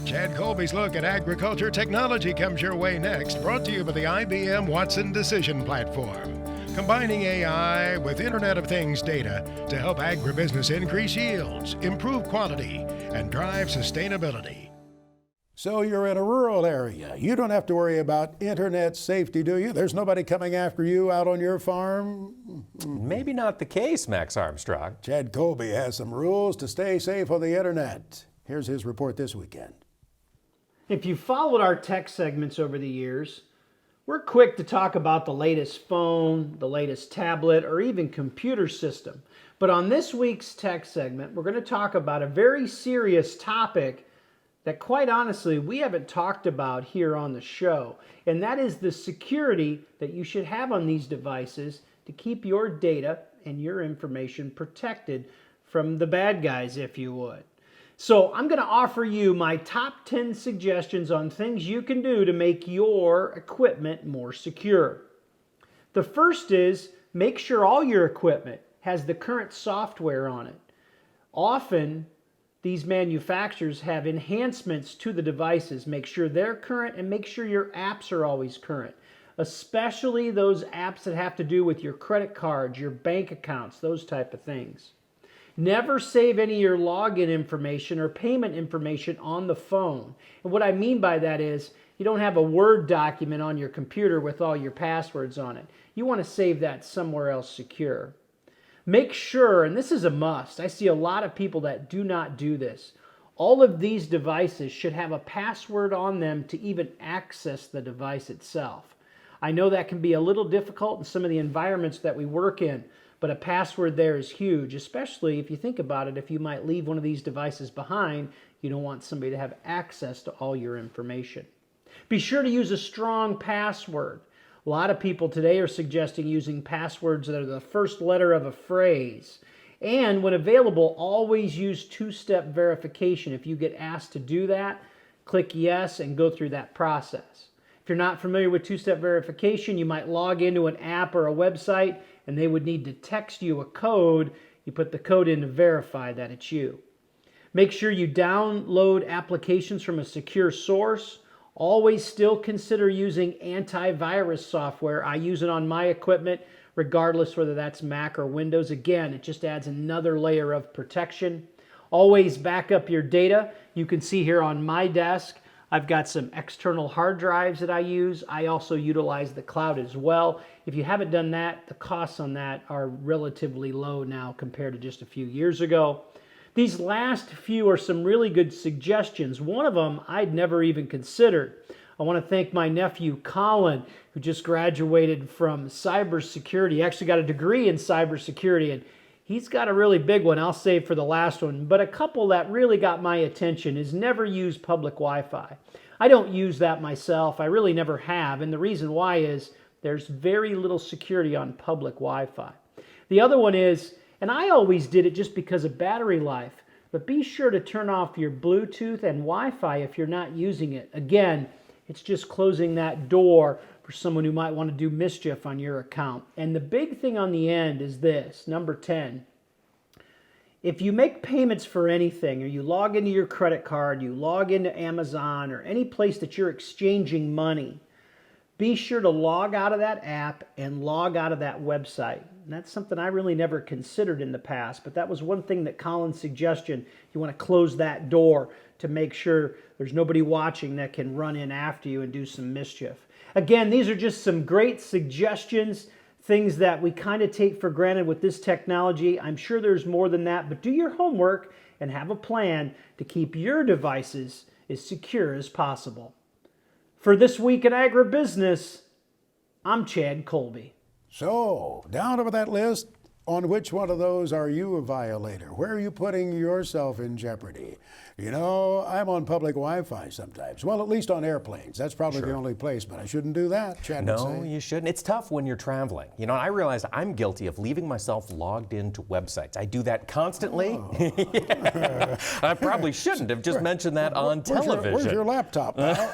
Chad Colby's look at agriculture technology comes your way next, brought to you by the IBM Watson Decision Platform. Combining AI with Internet of Things data to help agribusiness increase yields, improve quality, and drive sustainability. So you're in a rural area. You don't have to worry about internet safety, do you? There's nobody coming after you out on your farm? Maybe not the case, Max Armstrong. Chad Colby has some rules to stay safe on the internet. Here's his report this weekend. If you followed our tech segments over the years, we're quick to talk about the latest phone, the latest tablet, or even computer system. But on this week's tech segment, we're going to talk about a very serious topic that, quite honestly, we haven't talked about here on the show. And that is the security that you should have on these devices to keep your data and your information protected from the bad guys, if you would. So I'm going to offer you my top 10 suggestions on things you can do to make your equipment more secure. The first is make sure all your equipment has the current software on it. Often, these manufacturers have enhancements to the devices. Make sure they're current and make sure your apps are always current, especially those apps that have to do with your credit cards, your bank accounts, those type of things. Never save any of your login information or payment information on the phone. And what I mean by that is you don't have a Word document on your computer with all your passwords on it. You want to save that somewhere else secure. Make sure, and this is a must, I see a lot of people that do not do this. All of these devices should have a password on them to even access the device itself. I know that can be a little difficult in some of the environments that we work in, but a password there is huge, especially if you think about it. If you might leave one of these devices behind, you don't want somebody to have access to all your information. Be sure to use a strong password. A lot of people today are suggesting using passwords that are the first letter of a phrase. And when available, always use two-step verification. If you get asked to do that, click yes and go through that process. If you're not familiar with two-step verification, you might log into an app or a website and they would need to text you a code. You put the code in to verify that it's you. Make sure you download applications from a secure source. Always still consider using antivirus software. I use it on my equipment, regardless whether that's Mac or Windows. Again, it just adds another layer of protection. Always back up your data. You can see here on my desk, I've got some external hard drives that I use. I also utilize the cloud as well. If you haven't done that, the costs on that are relatively low now compared to just a few years ago. These last few are some really good suggestions. One of them I'd never even considered. I want to thank my nephew Colin, who just graduated from cybersecurity. He actually got a degree in cybersecurity, and he's got a really big one. I'll save for the last one. But a couple that really got my attention is never use public Wi-Fi. I don't use that myself. I really never have. And the reason why is there's very little security on public Wi-Fi. The other one is, and I always did it just because of battery life, but be sure to turn off your Bluetooth and Wi-Fi if you're not using it. Again, it's just closing that door for someone who might want to do mischief on your account. And the big thing on the end is this, number 10. If you make payments for anything, or you log into your credit card, you log into Amazon, or any place that you're exchanging money, be sure to log out of that app and log out of that website. And that's something I really never considered in the past, but that was one thing that Colin's suggestion. You want to close that door to make sure there's nobody watching that can run in after you and do some mischief. Again, these are just some great suggestions, things that we kind of take for granted with this technology. I'm sure there's more than that, but do your homework and have a plan to keep your devices as secure as possible. For This Week in Agribusiness, I'm Chad Colby. So, down over that list, on which one of those are you a violator? Where are you putting yourself in jeopardy? You know, I'm on public Wi-Fi sometimes. Well, at least on airplanes. That's probably the only place, but I shouldn't do that, Chad would No, say. you shouldn't. It's tough when you're traveling. You know, I realize I'm guilty of leaving myself logged into websites. I do that constantly. Yeah. I probably shouldn't have just mentioned that on television. Where's your laptop, pal?